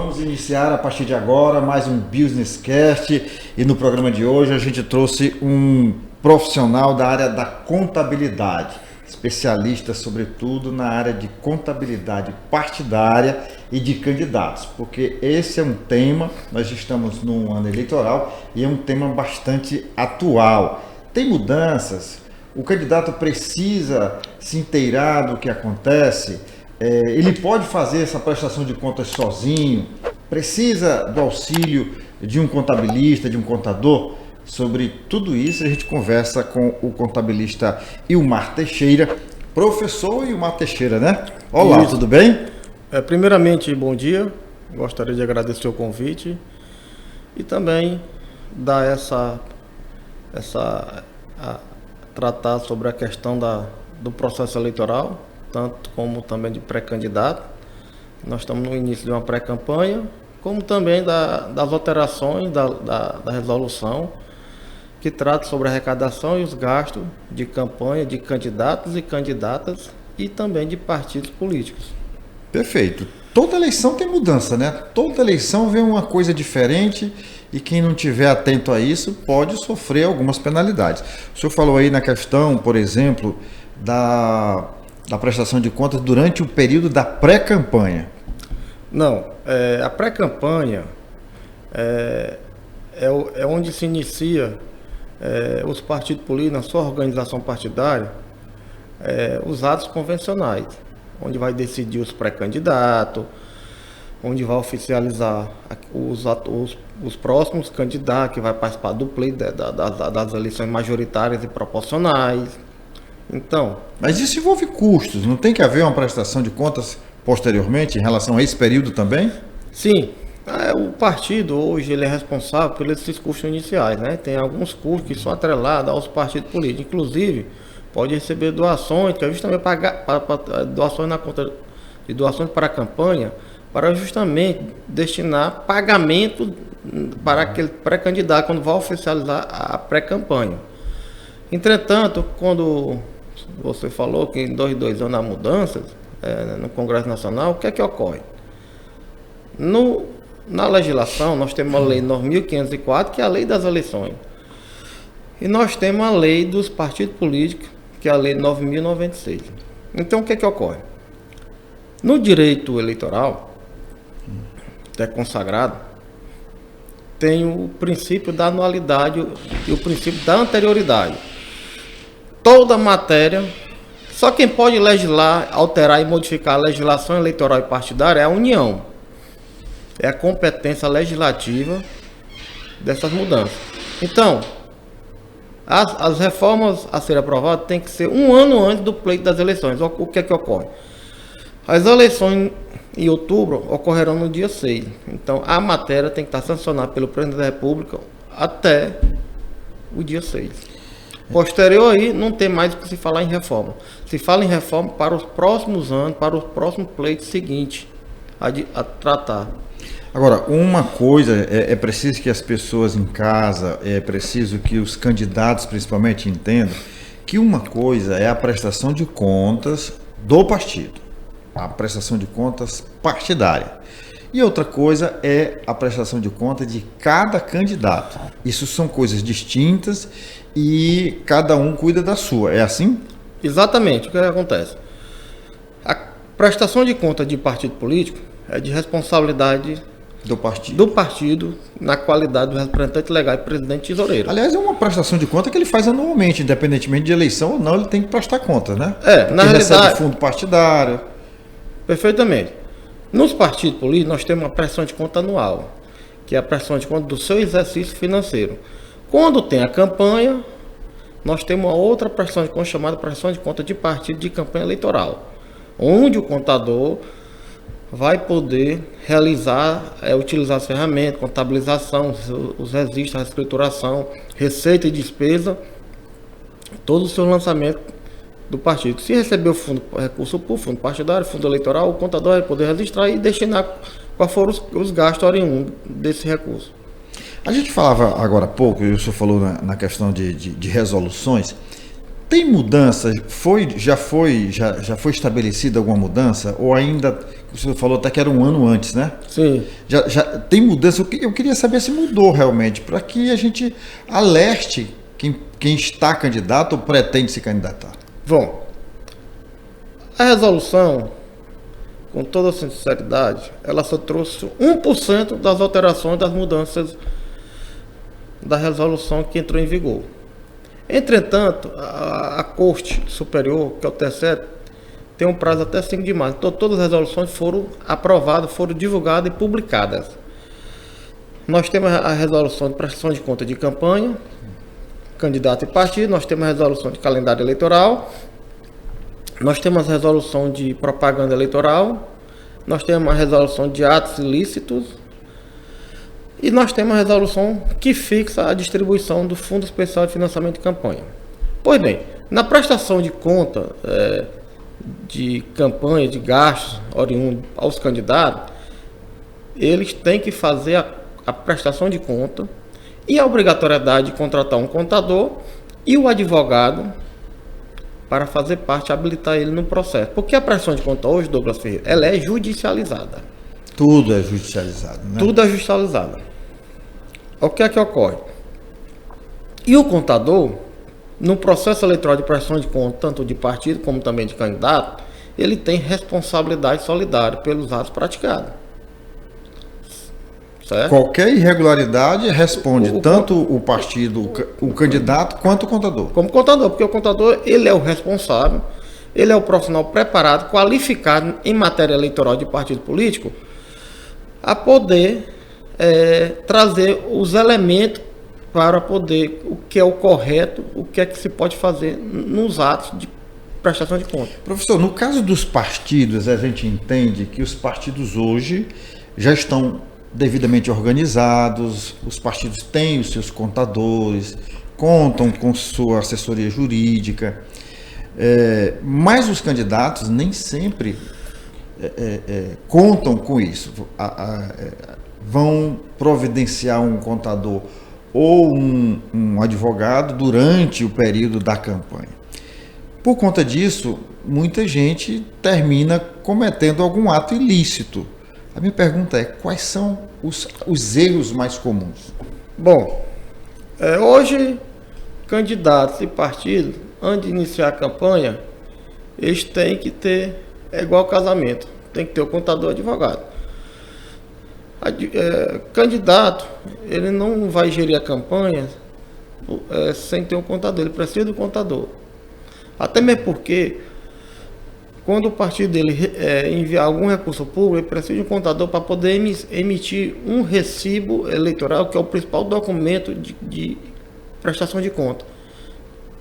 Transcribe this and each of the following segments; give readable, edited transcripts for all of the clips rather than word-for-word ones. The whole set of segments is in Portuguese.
Vamos iniciar a partir de agora mais um Business Cast e no programa de hoje a gente trouxe um profissional da área da contabilidade, especialista sobretudo na área de contabilidade partidária e de candidatos, porque esse é um tema, nós estamos num ano eleitoral e é um tema bastante atual. Tem mudanças, o candidato precisa se inteirar do que acontece. Ele pode fazer essa prestação de contas sozinho? Precisa do auxílio de um contabilista, de um contador? Sobre tudo isso a gente conversa com o contabilista Ilmar Teixeira, professor Ilmar Teixeira, né? Olá, tudo bem? Primeiramente, bom dia. Gostaria de agradecer o convite e também dar tratar sobre a questão do processo eleitoral, tanto como também de pré-candidato. Nós estamos no início de uma pré-campanha, como também das alterações da resolução, que trata sobre a arrecadação e os gastos de campanha de candidatos e candidatas e também de partidos políticos. Perfeito. Toda eleição tem mudança, né? Toda eleição vem uma coisa diferente e quem não estiver atento a isso pode sofrer algumas penalidades. O senhor falou aí na questão, por exemplo, da prestação de contas durante o período da pré-campanha. Não, a pré-campanha é onde se inicia os partidos políticos, na sua organização partidária, os atos convencionais, onde vai decidir os pré-candidatos, onde vai oficializar os próximos candidatos que vai participar do pleito das eleições majoritárias e proporcionais. Então, mas isso envolve custos, não tem que haver uma prestação de contas posteriormente em relação a esse período também? Sim, o partido hoje ele é responsável por esses custos iniciais, né? Tem alguns custos que são atrelados aos partidos políticos, inclusive pode receber doações, que é justamente pagar doações na conta de doações para a campanha, para justamente destinar pagamento para aquele pré-candidato quando vai oficializar a pré-campanha. Entretanto, quando você falou que em 2 anos há mudanças no Congresso Nacional, o que é que ocorre? Na legislação, nós temos a Lei 9.504, que é a Lei das Eleições. E nós temos a Lei dos Partidos Políticos, que é a Lei 9.096. Então, o que é que ocorre? No direito eleitoral, que é consagrado, tem o princípio da anualidade e o princípio da anterioridade. Toda matéria, só quem pode legislar, alterar e modificar a legislação eleitoral e partidária é a União. É a competência legislativa dessas mudanças. Então, as reformas a serem aprovadas têm que ser um ano antes do pleito das eleições. O que é que ocorre? As eleições em outubro ocorrerão no dia 6. Então, a matéria tem que estar sancionada pelo Presidente da República até o dia 6. Posterior aí, não tem mais o que se falar em reforma. Se fala em reforma para os próximos anos, para os próximos pleitos seguintes a tratar. Agora, uma coisa, é preciso que as pessoas em casa, é preciso que os candidatos principalmente entendam, que uma coisa é a prestação de contas do partido, a prestação de contas partidária. E outra coisa é a prestação de contas de cada candidato. Isso são coisas distintas e cada um cuida da sua. É assim? Exatamente. O que acontece? A prestação de conta de partido político é de responsabilidade do partido na qualidade do representante legal e presidente tesoureiro. Aliás, é uma prestação de conta que ele faz anualmente, independentemente de eleição ou não, ele tem que prestar conta, né? Na realidade, recebe fundo partidário. Perfeitamente. Nos partidos políticos, nós temos uma prestação de conta anual, que é a prestação de conta do seu exercício financeiro. Quando tem a campanha, nós temos uma outra prestação de conta chamada prestação de conta de partido de campanha eleitoral, onde o contador vai poder utilizar as ferramentas, contabilização, os registros, a escrituração, receita e despesa, todo o seu lançamento do partido. Se receber recurso por fundo partidário, fundo eleitoral, o contador vai poder registrar e destinar quais foram os gastos oriundos desse recurso. A gente falava agora há pouco, e o senhor falou na questão de resoluções, Tem mudança? Já foi estabelecida alguma mudança? Ou ainda, o senhor falou até que era um ano antes, né? Sim. Já tem mudança? Eu queria saber se mudou realmente, para que a gente alerte quem está candidato ou pretende se candidatar. Bom, a resolução, com toda sinceridade, ela só trouxe 1% das alterações, das mudanças da resolução que entrou em vigor. Entretanto, a Corte Superior, que é o TSE, tem um prazo até 5 de março. Então, todas as resoluções foram aprovadas, foram divulgadas e publicadas. Nós temos a resolução de prestação de conta de campanha, candidato e partido, nós temos a resolução de calendário eleitoral, nós temos a resolução de propaganda eleitoral, nós temos a resolução de atos ilícitos e nós temos a resolução que fixa a distribuição do Fundo Especial de Financiamento de Campanha. Pois bem, na prestação de conta de campanha, de gastos oriundos aos candidatos, eles têm que fazer a prestação de conta e a obrigatoriedade de contratar um contador e o advogado para fazer parte, habilitar ele no processo. Porque a prestação de conta hoje, Douglas Ferreira, ela é judicializada. Tudo é judicializado, né? Tudo é judicializado. O que é que ocorre? E o contador, no processo eleitoral de prestação de conta, tanto de partido como também de candidato, ele tem responsabilidade solidária pelos atos praticados. Certo? Qualquer irregularidade responde tanto o partido, o candidato, quanto o contador. Como contador, porque o contador ele é o responsável, ele é o profissional preparado, qualificado em matéria eleitoral de partido político, a poder trazer os elementos para poder, o que é o correto, o que é que se pode fazer nos atos de prestação de conta. Professor, no caso dos partidos, a gente entende que os partidos hoje já estão devidamente organizados, os partidos têm os seus contadores, contam com sua assessoria jurídica, mas os candidatos nem sempre contam com isso. Vão providenciar um contador ou um advogado durante o período da campanha. Por conta disso, muita gente termina cometendo algum ato ilícito. A minha pergunta é, quais são os erros mais comuns? Bom, hoje, candidatos e partidos, antes de iniciar a campanha, eles têm que ter, é igual casamento, tem que ter o contador e o advogado. Candidato, ele não vai gerir a campanha sem ter um contador, ele precisa do contador. Até mesmo porque, quando o partido dele enviar algum recurso público, ele precisa de um contador para poder emitir um recibo eleitoral, que é o principal documento de prestação de conta.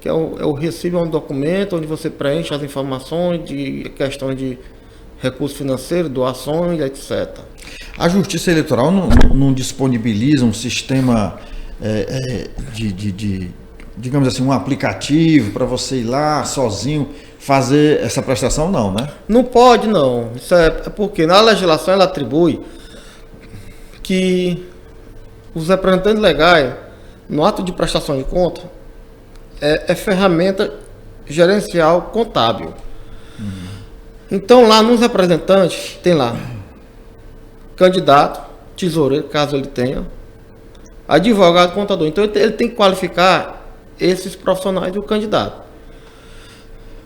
Que o recibo é um documento onde você preenche as informações de questões de recursos financeiros, doações, etc. A Justiça Eleitoral não disponibiliza um sistema digamos assim, um aplicativo para você ir lá sozinho fazer essa prestação, não, né? Não pode, não. Isso é porque na legislação ela atribui que os representantes legais, no ato de prestação de conta, é ferramenta gerencial contábil. Então lá nos representantes tem lá candidato, tesoureiro, caso ele tenha, advogado, contador. Então ele tem que qualificar esses profissionais do candidato.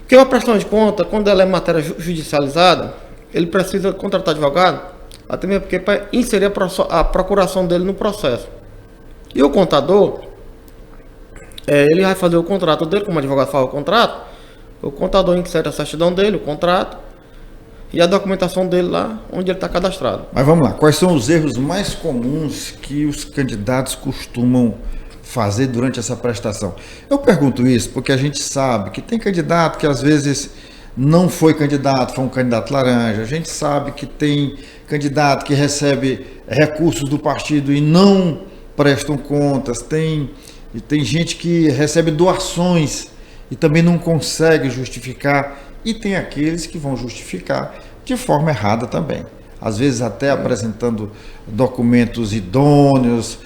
Porque uma prestação de conta, quando ela é matéria judicializada, ele precisa contratar advogado, até mesmo porque para inserir a procuração dele no processo. E o contador, ele vai fazer o contrato dele, como o advogado faz o contrato, o contador insere a certidão dele, o contrato, e a documentação dele lá, onde ele está cadastrado. Mas vamos lá, quais são os erros mais comuns que os candidatos costumam fazer durante essa prestação? Eu pergunto isso porque a gente sabe que tem candidato que às vezes não foi candidato, foi um candidato laranja. A gente sabe que tem candidato que recebe recursos do partido e não prestam contas. Tem gente que recebe doações e também não consegue justificar. E tem aqueles que vão justificar de forma errada também. Às vezes até apresentando documentos idôneos,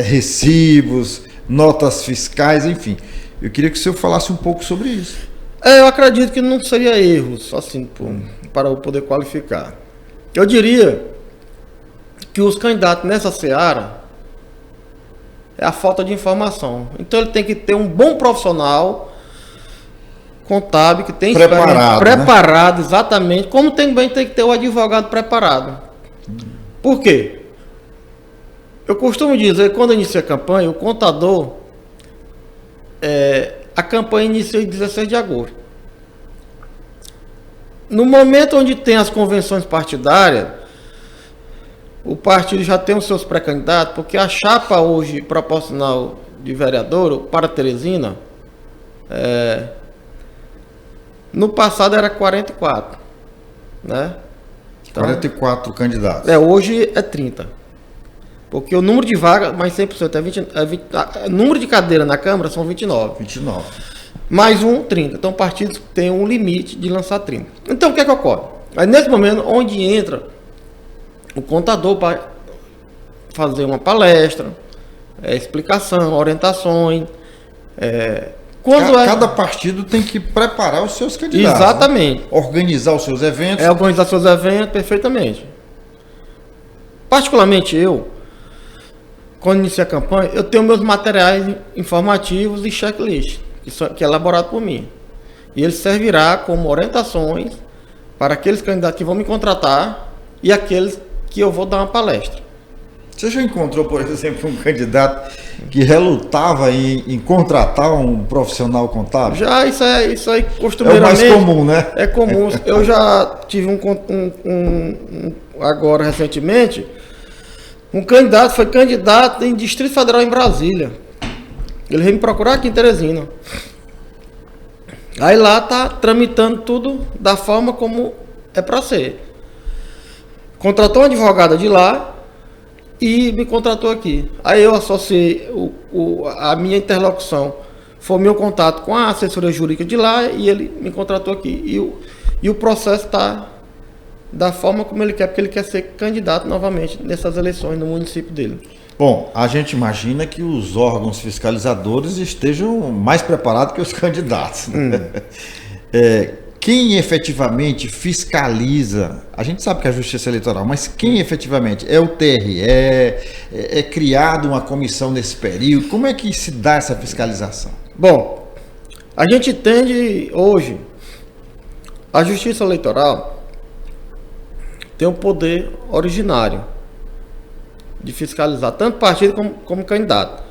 recibos, notas fiscais, enfim. Eu queria que o senhor falasse um pouco sobre isso. Eu acredito que não seria erro, só assim, para eu poder qualificar. Eu diria que os candidatos nessa seara é a falta de informação. Então ele tem que ter um bom profissional contábil que tem preparado, né? Exatamente, como também tem que ter o advogado preparado. Por quê? Eu costumo dizer, quando inicia a campanha, o contador, a campanha inicia em 16 de agosto. No momento onde tem as convenções partidárias, o partido já tem os seus pré-candidatos, porque a chapa hoje proporcional de vereador para Teresina, no passado era 44, né? Então, 44 candidatos. Hoje é 30. Porque o número de vagas, mais 100%, o número de cadeiras na Câmara são 29. 29. Mais 30. Então, partidos têm um limite de lançar 30. Então, o que é que ocorre? Aí, nesse momento, onde entra o contador para fazer uma palestra, explicação, orientações. Cada partido tem que preparar os seus candidatos. Exatamente. Né? Organizar os seus eventos. Organizar seus eventos perfeitamente. Particularmente eu, quando iniciei a campanha, eu tenho meus materiais informativos e checklist, que é elaborado por mim. E ele servirá como orientações para aqueles candidatos que vão me contratar e aqueles que eu vou dar uma palestra. Você já encontrou, por exemplo, um candidato que relutava em contratar um profissional contábil? Já, isso aí costumeiramente... É o mais comum, né? É comum. Eu já tive agora, recentemente, foi candidato em Distrito Federal em Brasília. Ele veio me procurar aqui em Teresina. Aí lá tá tramitando tudo da forma como é para ser. Contratou uma advogada de lá e me contratou aqui. Aí eu associei a minha interlocução, foi o meu contato com a assessoria jurídica de lá e ele me contratou aqui. E o processo está da forma como ele quer, porque ele quer ser candidato novamente nessas eleições no município dele. Bom, a gente imagina que os órgãos fiscalizadores estejam mais preparados que os candidatos. Né? Quem efetivamente fiscaliza, a gente sabe que é a Justiça Eleitoral, mas quem efetivamente é o TRE, é criada uma comissão nesse período, como é que se dá essa fiscalização? Bom, a gente entende hoje, a Justiça Eleitoral tem um poder originário de fiscalizar tanto partido como candidato.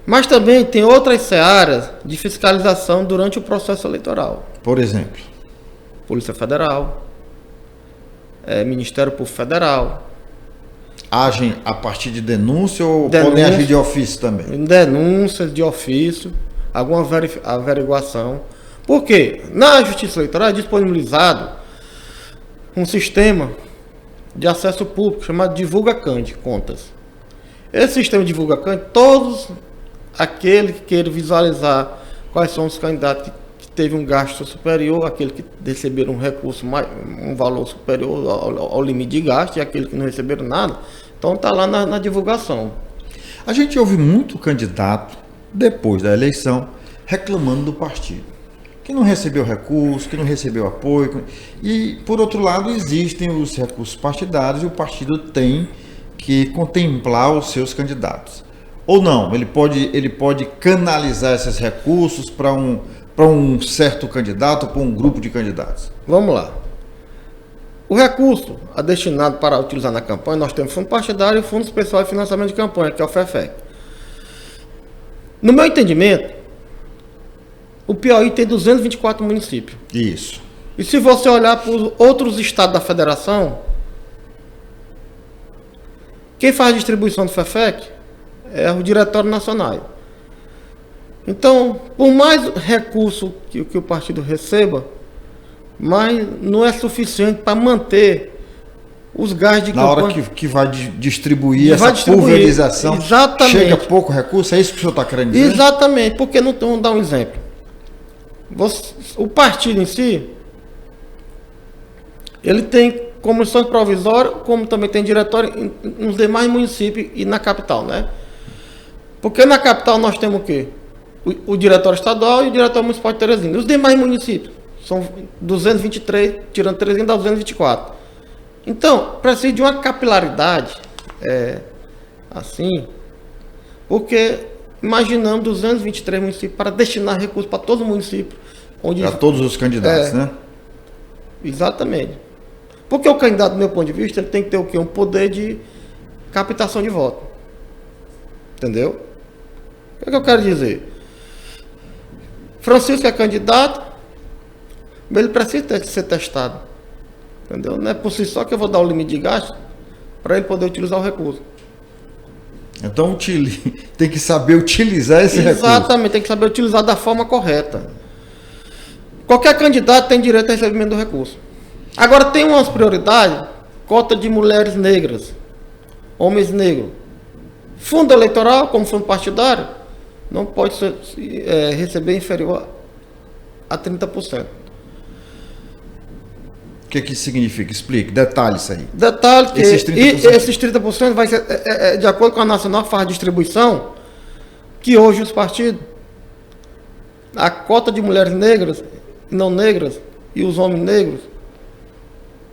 Mas também tem outras searas de fiscalização durante o processo eleitoral. Por exemplo? Polícia Federal, Ministério Público Federal. Agem a partir de denúncia ou podem agir de ofício também? Denúncias de ofício, alguma averiguação. Por quê? Na Justiça Eleitoral é disponibilizado um sistema de acesso público chamado Divulga Cande Contas. Esse sistema Divulga Cande, todos aquele que queira visualizar quais são os candidatos que teve um gasto superior, aquele que receberam um recurso, um valor superior ao limite de gasto, e aquele que não receberam nada, então está lá na divulgação. A gente ouve muito candidato, depois da eleição, reclamando do partido, que não recebeu recurso, que não recebeu apoio, e por outro lado existem os recursos partidários e o partido tem que contemplar os seus candidatos. Ou não, ele pode canalizar esses recursos para um certo candidato, para um grupo de candidatos. Vamos lá. O recurso destinado para utilizar na campanha, nós temos fundo partidário e fundo especial de financiamento de campanha, que é o FEFEC. No meu entendimento, o Piauí tem 224 municípios. Isso. E se você olhar para os outros estados da federação, quem faz a distribuição do FEFEC é o Diretório Nacional. Então, por mais recurso que o partido receba, mas não é suficiente para manter os gastos de campanha. Na hora que vai distribuir essa pulverização, exatamente, chega pouco recurso, é isso que o senhor está querendo dizer? Exatamente, porque não vamos dar um exemplo. O partido em si, ele tem comissões provisórias, como também tem diretório nos demais municípios e na capital, né? Porque na capital nós temos o quê? o diretório estadual e o diretório municipal de Teresina. Os demais municípios são 223, tirando Teresina, dá 224. Então, precisa de uma capilaridade, assim, porque imaginamos 223 municípios para destinar recursos para todo o município. Para todos os candidatos, né? Exatamente. Porque o candidato, do meu ponto de vista, ele tem que ter o quê? Um poder de captação de voto. Entendeu? O que eu quero dizer? Francisco é candidato, mas ele precisa ser testado. Entendeu? Não é por si só que eu vou dar o limite de gasto para ele poder utilizar o recurso. Então tem que saber utilizar esse recurso. Exatamente, tem que saber utilizar da forma correta. Qualquer candidato tem direito a recebimento do recurso. Agora tem umas prioridades, cota de mulheres negras, homens negros. Fundo eleitoral, como fundo partidário, não pode receber inferior a 30%. O que isso significa? Explique, detalhe isso aí. Detalhe que esses 30% vai ser, de acordo com a Nacional, faz a distribuição, que hoje os partidos, a cota de mulheres negras, não negras, e os homens negros,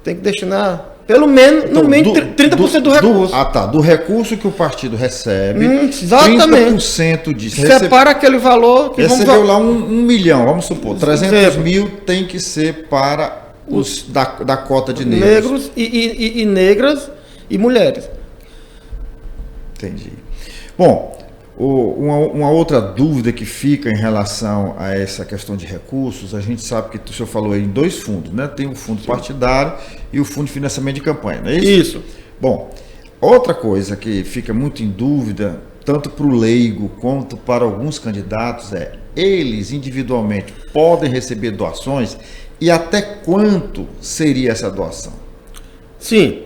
tem que destinar, pelo menos, então, no mínimo, 30% do recurso. Do recurso que o partido recebe, exatamente. 30% disso. Separa aquele valor que recebeu lá 1 milhão, vamos supor, 300 mil tem que ser para os da cota de negros. Negros e negras e mulheres. Entendi. Bom, uma outra dúvida que fica em relação a essa questão de recursos, a gente sabe que o senhor falou aí em 2 fundos, né? Tem o fundo partidário e o fundo de financiamento de campanha, não é isso? Isso. Bom, outra coisa que fica muito em dúvida, tanto para o leigo quanto para alguns candidatos, eles individualmente podem receber doações e até quanto seria essa doação? Sim.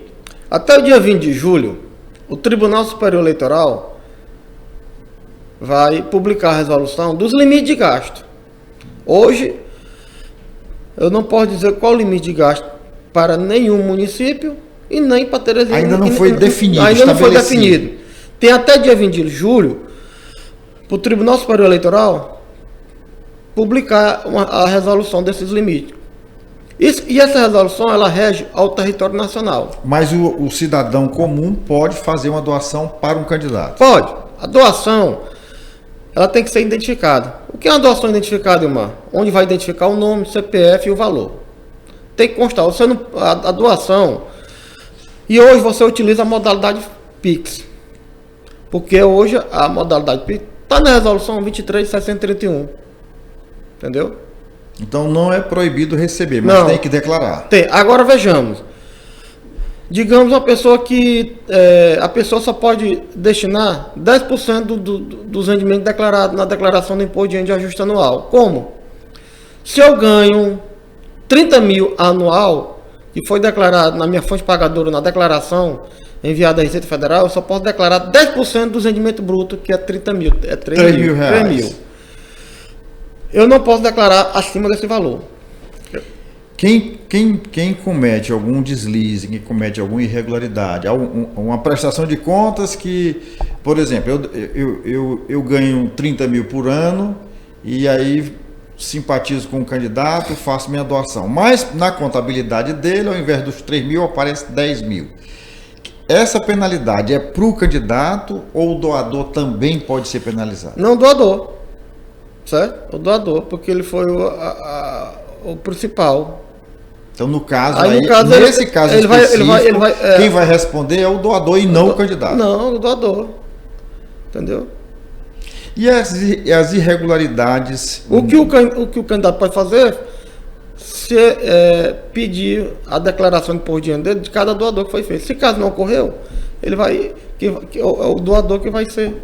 Até o dia 20 de julho, o Tribunal Superior Eleitoral vai publicar a resolução dos limites de gasto. Hoje, eu não posso dizer qual o limite de gasto para nenhum município e nem para Teresina. Ainda não foi definido. Ainda não foi definido. Tem até dia 20 de julho para o Tribunal Superior Eleitoral publicar a resolução desses limites. E essa resolução, ela rege ao território nacional. Mas o cidadão comum pode fazer uma doação para um candidato? Pode. A doação, ela tem que ser identificada. O que é uma doação identificada, Ilmar? Onde vai identificar o nome, o CPF e o valor. Tem que constar. A doação... E hoje você utiliza a modalidade Pix. Porque hoje a modalidade Pix está na resolução 23.631. Entendeu? Então não é proibido receber, mas não, tem que declarar. Tem. Agora vejamos. Digamos uma pessoa que a pessoa só pode destinar 10% dos rendimentos declarados na declaração do imposto de renda de ajuste anual. Como? Se eu ganho 30 mil anual, que foi declarado na minha fonte pagadora na declaração enviada à Receita Federal, eu só posso declarar 10% dos rendimentos brutos, que é 30 mil. É 3 mil reais. 3 mil. Eu não posso declarar acima desse valor. Quem comete algum deslize, quem comete alguma irregularidade, uma prestação de contas que, por exemplo, eu ganho 30 mil por ano e aí simpatizo com o candidato, faço minha doação. Mas na contabilidade dele, ao invés dos 3 mil, aparece 10 mil. Essa penalidade é para o candidato ou o doador também pode ser penalizado? Não, o doador. Certo? O doador, porque ele foi o principal. Então, no caso, nesse caso específico, quem vai responder é o doador e não o candidato. Não, o doador. Entendeu? E as irregularidades? O que o candidato pode fazer se pedir a declaração de imposto de renda de cada doador que foi feito. Se caso não ocorreu, ele vai. O doador que vai ser.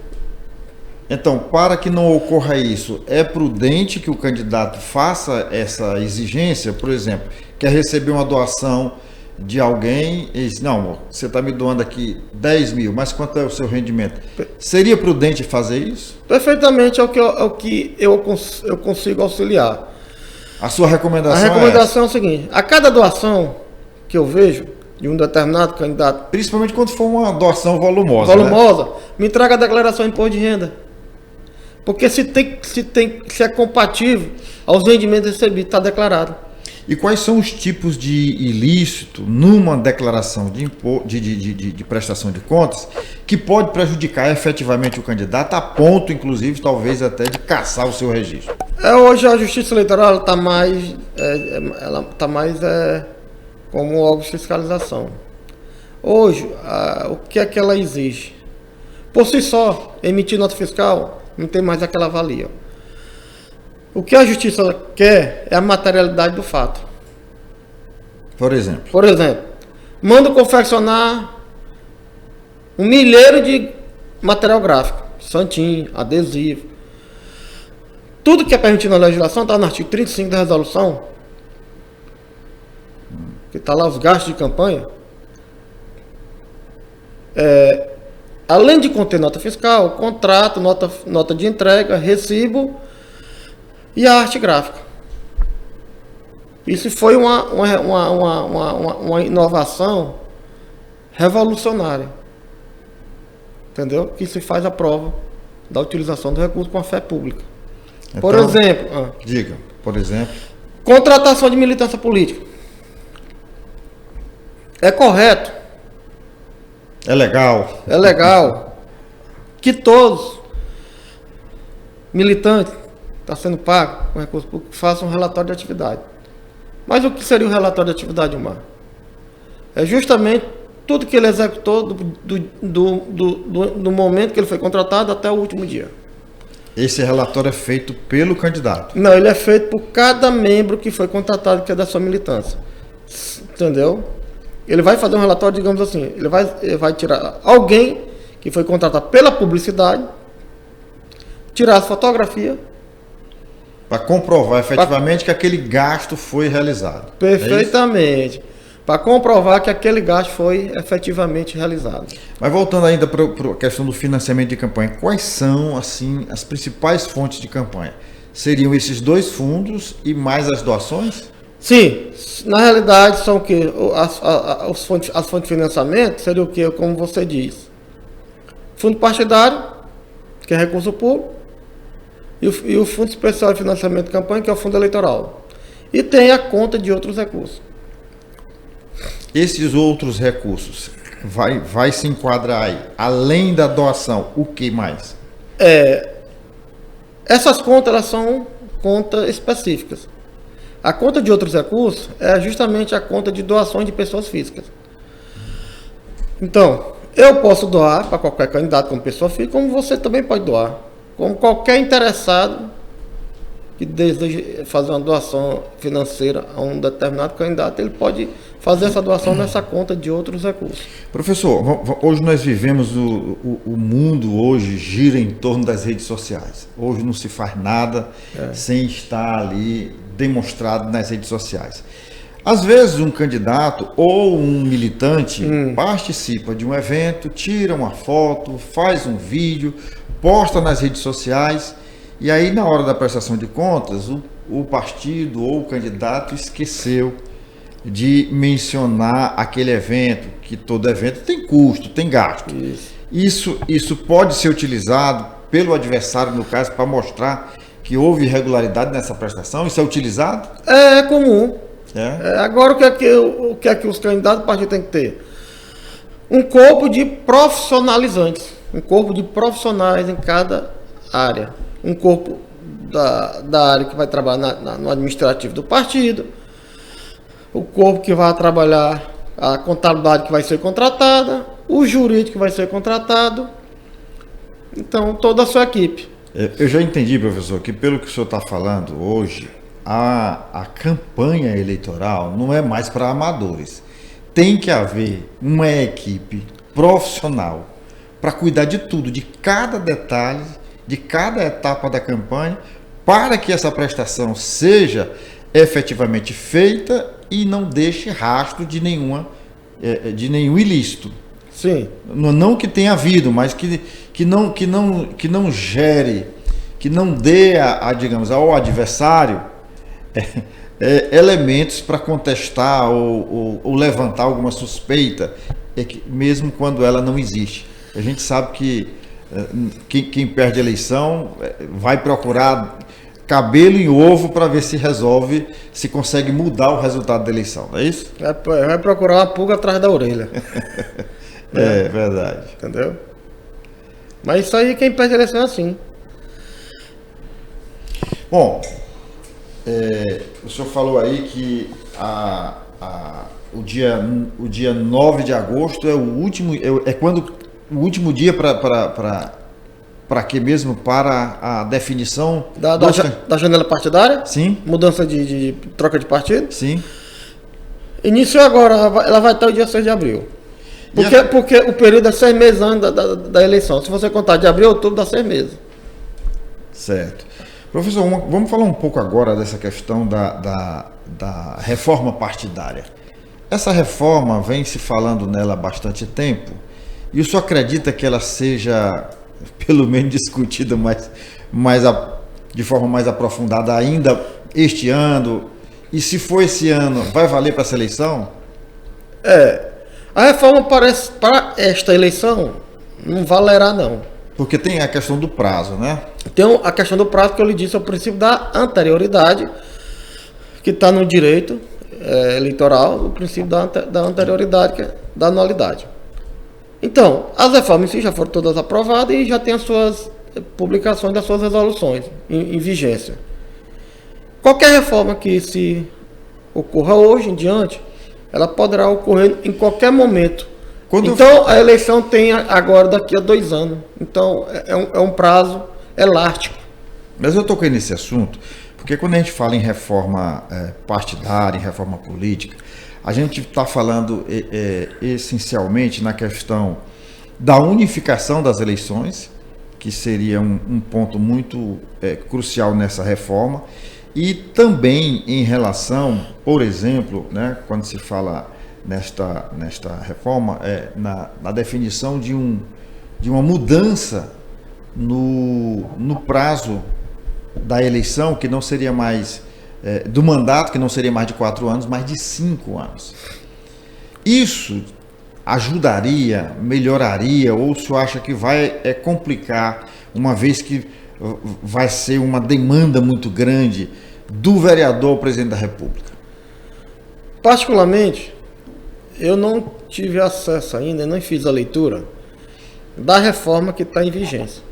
Então, para que não ocorra isso, é prudente que o candidato faça essa exigência? Por exemplo, quer receber uma doação de alguém e diz, não, você está me doando aqui 10 mil, mas quanto é o seu rendimento? Seria prudente fazer isso? Perfeitamente, é o que eu consigo auxiliar. A sua recomendação é? A recomendação é o seguinte, a cada doação que eu vejo de um determinado candidato... Principalmente quando for uma doação volumosa. Volumosa, né? Me traga a declaração de imposto de renda. Porque se é compatível aos rendimentos recebidos, está declarado. E quais são os tipos de ilícito numa declaração de prestação de contas que pode prejudicar efetivamente o candidato a ponto, inclusive, talvez até de cassar o seu registro? Hoje a Justiça Eleitoral está mais como órgão de fiscalização. Hoje, o que é que ela exige? Por si só, emitir nota fiscal não tem mais aquela valia. O que a Justiça quer é a materialidade do fato. Por exemplo, manda confeccionar 1 milheiro de material gráfico, santinho, adesivo. Tudo que é permitido na legislação está no artigo 35 da resolução, que está lá os gastos de campanha. Além de conter nota fiscal, contrato, nota de entrega, recibo e a arte gráfica. Isso foi uma inovação revolucionária. Entendeu? Que se faz a prova da utilização do recurso com a fé pública. então, Por exemplo... Diga, por exemplo... Contratação de militância política. É correto. É legal. É legal que todos militantes está sendo pago com recurso público façam um relatório de atividade. Mas o que seria o relatório de atividade humana? É justamente tudo que ele executou do momento que ele foi contratado até o último dia. Esse relatório é feito pelo candidato? Não, ele é feito por cada membro que foi contratado, que é da sua militância. Entendeu? Ele vai fazer um relatório, digamos assim, ele vai tirar alguém que foi contratado pela publicidade, tirar as fotografias. Para comprovar efetivamente que aquele gasto foi realizado. Perfeitamente. Para comprovar que aquele gasto foi efetivamente realizado. Mas voltando ainda para a questão do financiamento de campanha, quais são, assim, as principais fontes de campanha? Seriam esses 2 fundos e mais as doações? Sim, na realidade são o quê? As fontes de financiamento seria o quê? Como você diz. Fundo partidário, que é recurso público, e o Fundo Especial de Financiamento de Campanha, que é o fundo eleitoral. E tem a conta de outros recursos. Esses outros recursos, vai se enquadrar aí, além da doação, o que mais? Essas contas, elas são contas específicas. A conta de outros recursos é justamente a conta de doações de pessoas físicas. Então, eu posso doar para qualquer candidato como pessoa física, como você também pode doar. Como qualquer interessado que deseja fazer uma doação financeira a um determinado candidato, ele pode fazer essa doação nessa conta de outros recursos. Professor, hoje nós vivemos, o mundo hoje gira em torno das redes sociais. Hoje não se faz nada sem estar ali demonstrado nas redes sociais. Às vezes um candidato ou um militante participa de um evento, tira uma foto, faz um vídeo, posta nas redes sociais, e aí na hora da prestação de contas, o partido ou o candidato esqueceu de mencionar aquele evento, que todo evento tem custo, tem gasto. Isso pode ser utilizado pelo adversário, no caso, para mostrar que houve irregularidade nessa prestação? Isso é utilizado? É comum. Agora, o que é que os candidatos do partido têm que ter? Um corpo de profissionalizantes, um corpo de profissionais em cada área. Um corpo da área que vai trabalhar no administrativo do partido, o corpo que vai trabalhar a contabilidade que vai ser contratada, o jurídico que vai ser contratado, então toda a sua equipe. Eu já entendi, professor, que pelo que o senhor está falando hoje, a campanha eleitoral não é mais para amadores. Tem que haver uma equipe profissional para cuidar de tudo, de cada detalhe, de cada etapa da campanha, para que essa prestação seja efetivamente feita e não deixe rastro de nenhum ilícito. Sim. Não que tenha havido, mas que não gere, que não dê digamos, ao adversário elementos para contestar ou levantar alguma suspeita, mesmo quando ela não existe. A gente sabe que quem perde a eleição vai procurar cabelo em ovo para ver se resolve, se consegue mudar o resultado da eleição, não é isso? Vai procurar uma pulga atrás da orelha. É verdade. Entendeu? Mas isso aí, quem perde a eleição é assim. Bom, o senhor falou aí que o dia 9 de agosto é o último, quando o último dia para que mesmo? Para a definição da janela partidária? Sim. Mudança de troca de partido? Sim. Iniciou agora, ela vai até o dia 6 de abril. Porque o período é 6 meses antes da eleição. Se você contar de abril a outubro, dá 6 meses. Certo. Professor, vamos falar um pouco agora dessa questão da reforma partidária. Essa reforma vem se falando nela há bastante tempo, e o senhor acredita que ela seja, pelo menos, discutida de forma mais aprofundada ainda este ano? E se for esse ano, vai valer para essa eleição? A reforma parece para esta eleição não valerá não. Porque tem a questão do prazo, né? Tem a questão do prazo que eu lhe disse, é o princípio da anterioridade, que está no direito eleitoral, o princípio da anterioridade, que é da anualidade. Então, as reformas em si já foram todas aprovadas e já tem as suas publicações das suas resoluções em vigência. Qualquer reforma que se ocorra hoje em diante, ela poderá ocorrer em qualquer momento. A eleição tem agora daqui a 2 anos. Então, é um prazo elástico. Mas eu toquei nesse assunto, porque quando a gente fala em reforma partidária, em reforma política, a gente está falando essencialmente na questão da unificação das eleições, que seria um ponto muito crucial nessa reforma, e também em relação, por exemplo, né, quando se fala nesta reforma, na definição de uma mudança no prazo da eleição, que não seria mais do mandato, que não seria mais de 4 anos, mas de 5 anos. Isso ajudaria, melhoraria, ou o senhor acha que vai complicar, uma vez que vai ser uma demanda muito grande do vereador ao presidente da República? Particularmente, eu não tive acesso ainda, não fiz a leitura da reforma que está em vigência,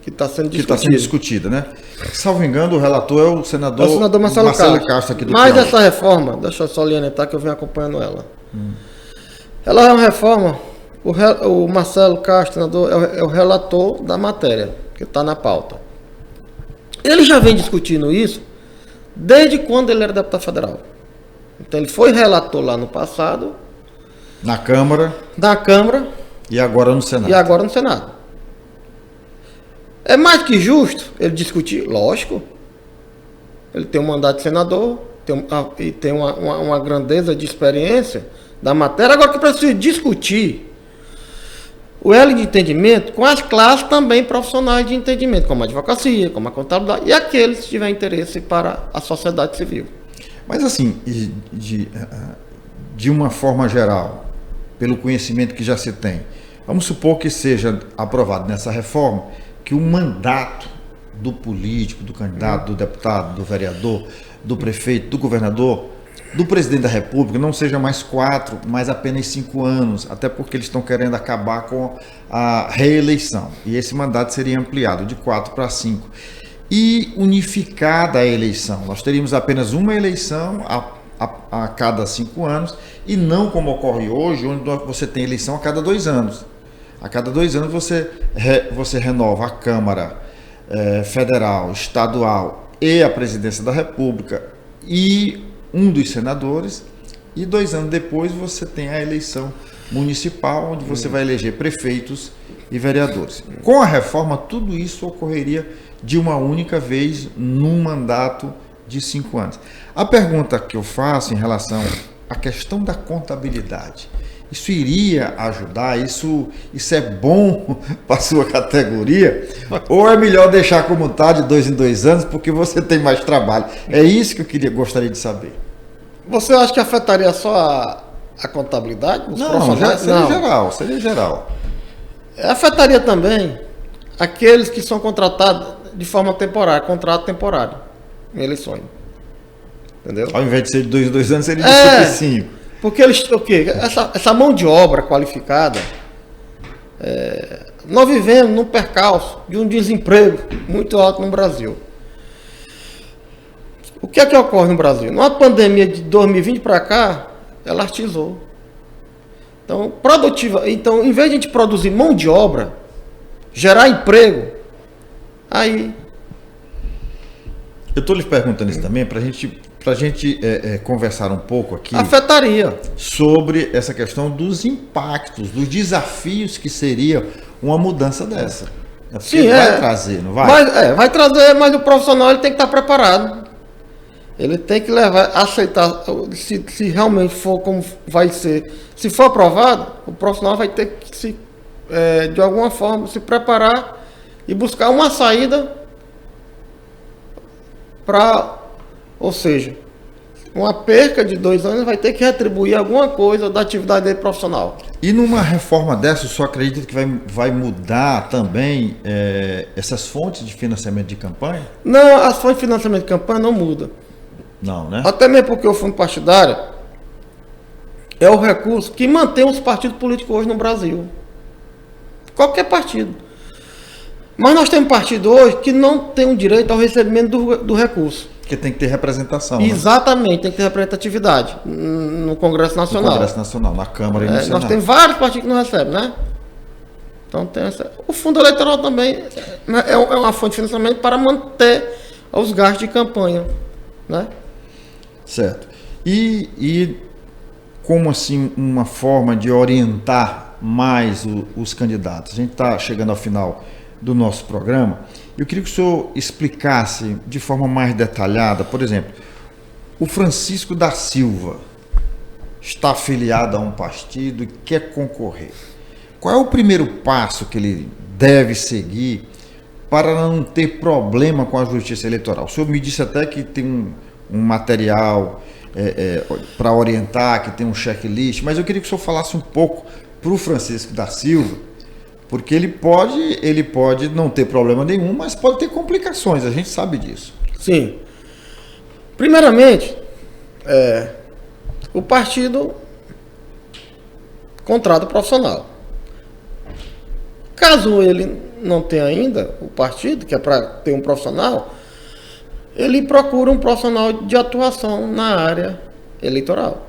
que está sendo discutida, né? Salvo engano, o relator é o senador Marcelo Castro aqui do Mas Piauí. essa reforma, deixa eu só alientar que eu venho acompanhando ela. Ela é uma reforma, o Marcelo Castro, senador, é o relator da matéria, que está na pauta. Ele já vem discutindo isso desde quando ele era deputado federal. Então ele foi relator lá no passado. Na Câmara. E agora no Senado. É mais que justo ele discutir, lógico. Ele tem um mandato de senador, tem uma grandeza de experiência da matéria. Agora que precisa discutir o elo de entendimento com as classes também profissionais de entendimento, como a advocacia, como a contabilidade, e aqueles que tiverem interesse para a sociedade civil. Mas assim, de uma forma geral, pelo conhecimento que já se tem, vamos supor que seja aprovado nessa reforma que o mandato do político, do candidato, do deputado, do vereador, do prefeito, do governador, do presidente da República não seja mais 4, mas apenas 5 anos, até porque eles estão querendo acabar com a reeleição. E esse mandato seria ampliado de 4 para 5. E unificada a eleição. Nós teríamos apenas uma eleição a cada 5 anos, e não como ocorre hoje, onde você tem eleição a cada 2 anos. A cada 2 anos você renova a Câmara Federal, Estadual e a Presidência da República e um dos senadores, e 2 anos depois você tem a eleição municipal, onde você vai eleger prefeitos e vereadores. Com a reforma, tudo isso ocorreria de uma única vez num mandato de 5 anos. A pergunta que eu faço em relação à questão da contabilidade, isso iria ajudar? Isso é bom para a sua categoria? Ou é melhor deixar como está de 2 em 2 anos, porque você tem mais trabalho? É isso que eu gostaria de saber. Você acha que afetaria só a contabilidade? Não, seria geral. Afetaria também aqueles que são contratados de forma temporária, contrato temporário, em eleições. Entendeu? Ao invés de ser de 2 anos, seria de 5. Porque eles, o quê? Essa mão de obra qualificada, nós vivemos num percalço de um desemprego muito alto no Brasil. O que é que ocorre no Brasil? Numa pandemia de 2020 para cá, ela artizou. Então, em vez de a gente produzir mão de obra, gerar emprego, aí... Eu estou lhe perguntando isso também para a gente conversar um pouco aqui. Afetaria. Sobre essa questão dos impactos, dos desafios que seria uma mudança dessa. Sim, vai trazer, não vai? Vai trazer, mas o profissional ele tem que estar preparado. Ele tem que aceitar, se realmente for como vai ser. Se for aprovado, o profissional vai ter que de alguma forma se preparar e buscar uma saída ou seja, uma perca de 2 anos vai ter que retribuir alguma coisa da atividade dele profissional. E numa reforma dessa, eu só acredito que vai mudar também essas fontes de financiamento de campanha? Não, as fontes de financiamento de campanha não mudam. Não, né? Até mesmo porque o fundo partidário é o recurso que mantém os partidos políticos hoje no Brasil. Qualquer partido. Mas nós temos partido hoje que não tem o direito ao recebimento do recurso. Porque tem que ter representação. Exatamente, né? Tem que ter representatividade no Congresso Nacional. No Congresso Nacional, na Câmara e no Senado. Nós temos vários partidos que não recebem, né? Então tem o fundo eleitoral também é uma fonte de financiamento para manter os gastos de campanha, né? Certo. E como assim uma forma de orientar mais os candidatos? A gente está chegando ao final do nosso programa. Eu queria que o senhor explicasse de forma mais detalhada, por exemplo, o Francisco da Silva está afiliado a um partido e quer concorrer. Qual é o primeiro passo que ele deve seguir para não ter problema com a Justiça Eleitoral? O senhor me disse até que tem um material para orientar, que tem um checklist, mas eu queria que o senhor falasse um pouco para o Francisco da Silva, porque ele pode não ter problema nenhum, mas pode ter complicações, a gente sabe disso. Sim. Primeiramente, o partido contrata profissional. Caso ele não tenha ainda o partido, que é para ter um profissional, ele procura um profissional de atuação na área eleitoral,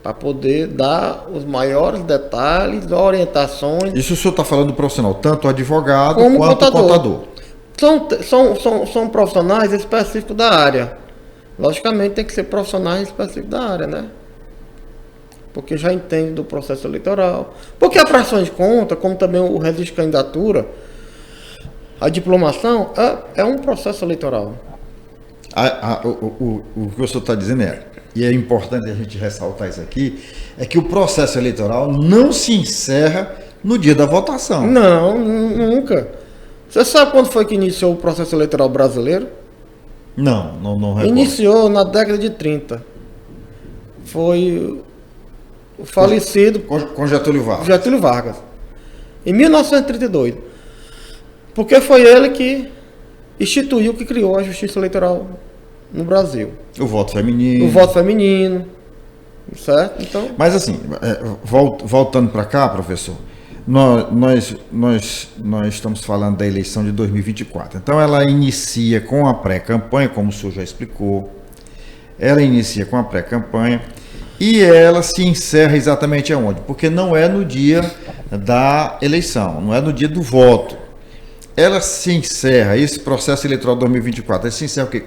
para poder dar os maiores detalhes, orientações. Isso o senhor está falando do profissional, tanto advogado como quanto contador. São profissionais específicos da área. Logicamente tem que ser profissionais específicos da área, né? Porque já entende do processo eleitoral. Porque a prestação de conta, como também o registro de candidatura, a diplomação é um processo eleitoral. O que o senhor está dizendo e é importante a gente ressaltar isso aqui, é que o processo eleitoral não se encerra no dia da votação. Não, nunca. Você sabe quando foi que iniciou o processo eleitoral brasileiro? Não recordo. Iniciou na década de 30. Foi o falecido com Getúlio Vargas. Getúlio Vargas. Em 1932. Porque foi ele que instituiu, que criou a justiça eleitoral no Brasil. O voto feminino. O voto feminino. Certo? Então... Mas assim, voltando para cá, professor, nós estamos falando da eleição de 2024. Então ela inicia com a pré-campanha, como o senhor já explicou. Ela inicia com a pré-campanha e ela se encerra exatamente aonde? Porque não é no dia da eleição, não é no dia do voto. Ela se encerra, esse processo eleitoral 2024, ela se encerra o quê?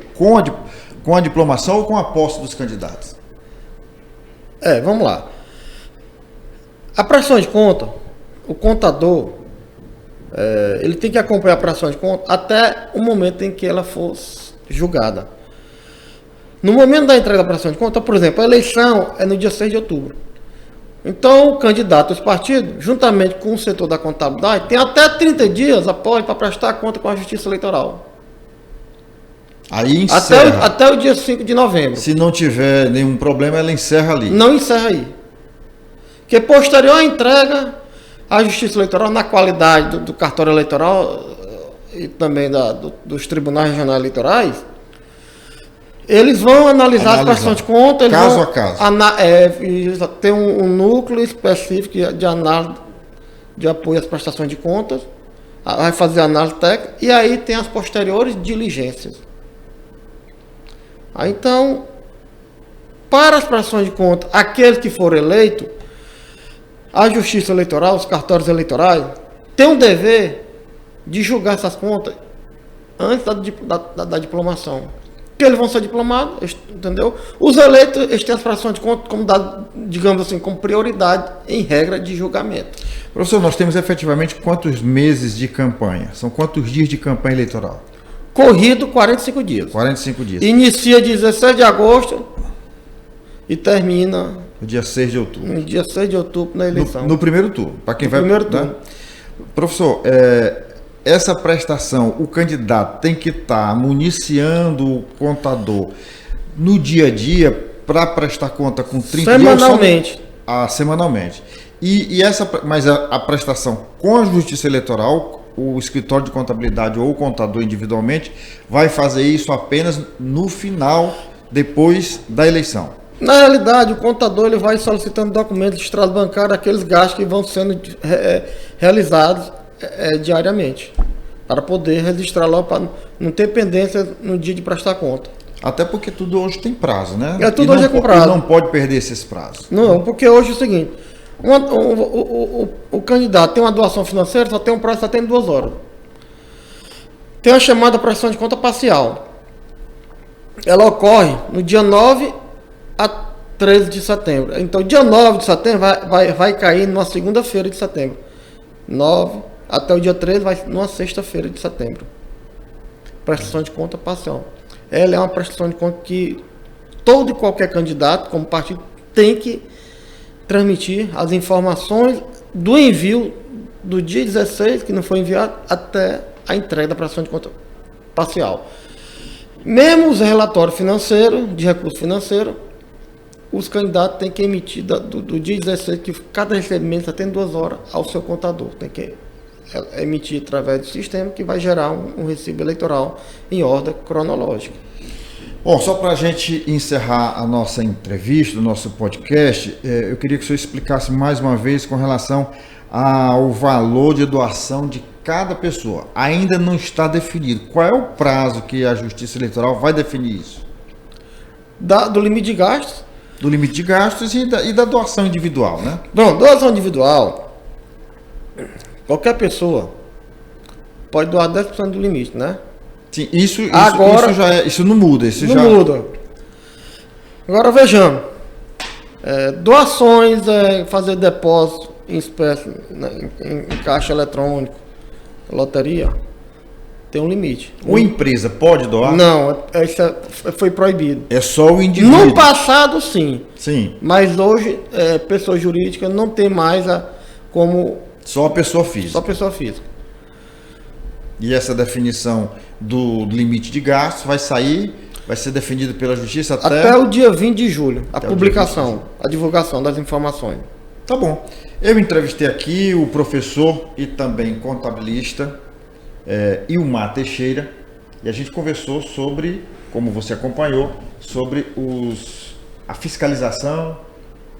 Com a diplomação ou com a posse dos candidatos? Vamos lá. A prestação de conta, o contador, ele tem que acompanhar a prestação de conta até o momento em que ela for julgada. No momento da entrega da prestação de conta, por exemplo, a eleição é no dia 6 de outubro. Então, o candidato, os partidos, juntamente com o setor da contabilidade, tem até 30 dias após para prestar conta com a Justiça Eleitoral. Aí encerra. Até o dia 5 de novembro. Se não tiver nenhum problema, ela encerra ali. Não encerra aí. Porque posterior à entrega, A Justiça Eleitoral, na qualidade do cartório eleitoral e também dos tribunais regionais eleitorais, eles vão analisar as prestações de conta, eles caso vão a caso. Tem um núcleo específico de análise de apoio às prestações de contas, vai fazer análise técnica, e aí tem as posteriores diligências. Aí, então, para as prestações de conta, aquele que for eleito, a Justiça Eleitoral, os cartórios eleitorais, tem um dever de julgar essas contas antes da diplomação. Porque eles vão ser diplomados, entendeu? Os eleitos, eles têm as prestações de conta como digamos assim, como prioridade em regra de julgamento. Professor, nós temos efetivamente quantos meses de campanha? São quantos dias de campanha eleitoral? Corrido, 45 dias. 45 dias. Inicia 16 de agosto e termina no dia 6 de outubro. No dia 6 de outubro na eleição. No primeiro turno. Para quem vai. Primeiro turno. Professor, essa prestação, o candidato tem que estar municiando o contador no dia a dia para prestar conta com 30 semanalmente. dias? Semanalmente. Mas a prestação com a Justiça Eleitoral, o escritório de contabilidade ou o contador individualmente vai fazer isso apenas no final, depois da eleição? Na realidade, o contador ele vai solicitando documentos de extrato bancário, aqueles gastos que vão sendo realizados diariamente, para poder registrar lá, para não ter pendência no dia de prestar conta. Até porque tudo hoje tem prazo, né? Tudo hoje é com prazo. E não pode perder esses prazos. Não, porque hoje é o seguinte, o candidato tem uma doação financeira, só tem um prazo, só tem 2 horas. Tem a chamada prestação de conta parcial. Ela ocorre no dia 9 a 13 de setembro. Então, dia 9 de setembro vai cair numa segunda-feira de setembro. 9 até o dia 13 vai numa sexta-feira de setembro. Prestação de conta parcial. Ela é uma prestação de conta que todo e qualquer candidato, como partido, tem que transmitir as informações do envio do dia 16, que não foi enviado, até a entrega da prestação de conta parcial. Mesmo os relatórios financeiros, de recurso financeiro, os candidatos têm que emitir do dia 16, que cada recebimento só tem 2 horas ao seu contador. Tem que emitir através do sistema, que vai gerar um recibo eleitoral em ordem cronológica. Bom, só para a gente encerrar a nossa entrevista, o nosso podcast, eu queria que o senhor explicasse mais uma vez com relação ao valor de doação de cada pessoa. Ainda não está definido. Qual é o prazo que a Justiça Eleitoral vai definir isso? Do limite de gastos. Do limite de gastos e da doação individual, né? Bom, doação individual, qualquer pessoa pode doar 10% do limite, né? Sim, isso não muda. Não muda. Agora vejamos. Doações, fazer depósito em espécie, em caixa eletrônico, loteria, tem um limite. Uma empresa pode doar? Não, isso foi proibido. É só o indivíduo. No passado, sim. Sim. Mas hoje, pessoa jurídica não tem mais como... Só a pessoa física. Só pessoa física. E essa definição do limite de gastos vai ser definido pela Justiça até o dia 20 de julho, a publicação, a divulgação das informações. Tá bom. Eu entrevistei aqui o professor e também contabilista Ilmar Teixeira, e a gente conversou sobre, como você acompanhou, sobre a fiscalização,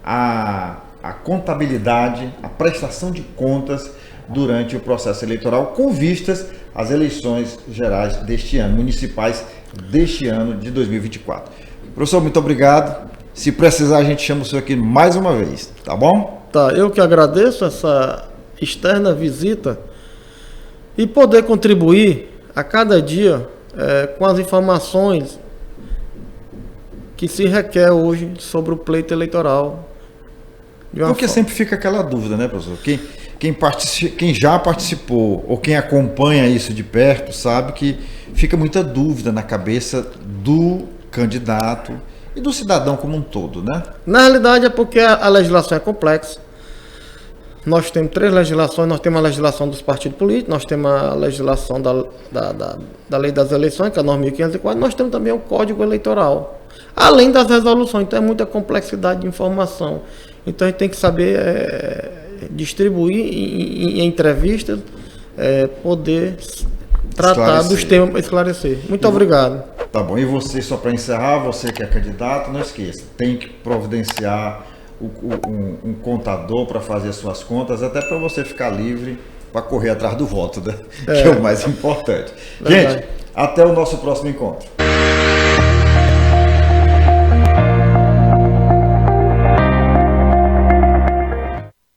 a contabilidade, a prestação de contas durante o processo eleitoral, com vistas às eleições gerais deste ano, municipais deste ano de 2024. Professor, muito obrigado. Se precisar, a gente chama o senhor aqui mais uma vez, tá bom? Tá, eu que agradeço essa externa visita e poder contribuir a cada dia com as informações que se requer hoje sobre o pleito eleitoral. Porque sempre fica aquela dúvida, né, professor? Quem já participou ou quem acompanha isso de perto sabe que fica muita dúvida na cabeça do candidato e do cidadão como um todo, né? Na realidade é porque a legislação é complexa. Nós temos 3 legislações, nós temos a legislação dos partidos políticos, nós temos a legislação da lei das eleições, que é a 9.504, nós temos também o Código Eleitoral, além das resoluções. Então é muita complexidade de informação. Então a gente tem que saber distribuir em entrevistas, poder tratar dos temas, esclarecer. Muito obrigado. Tá bom, e você, só para encerrar, você que é candidato, não esqueça, tem que providenciar um contador para fazer as suas contas, até para você ficar livre para correr atrás do voto, né? Que é o mais importante. Verdade. Gente, até o nosso próximo encontro.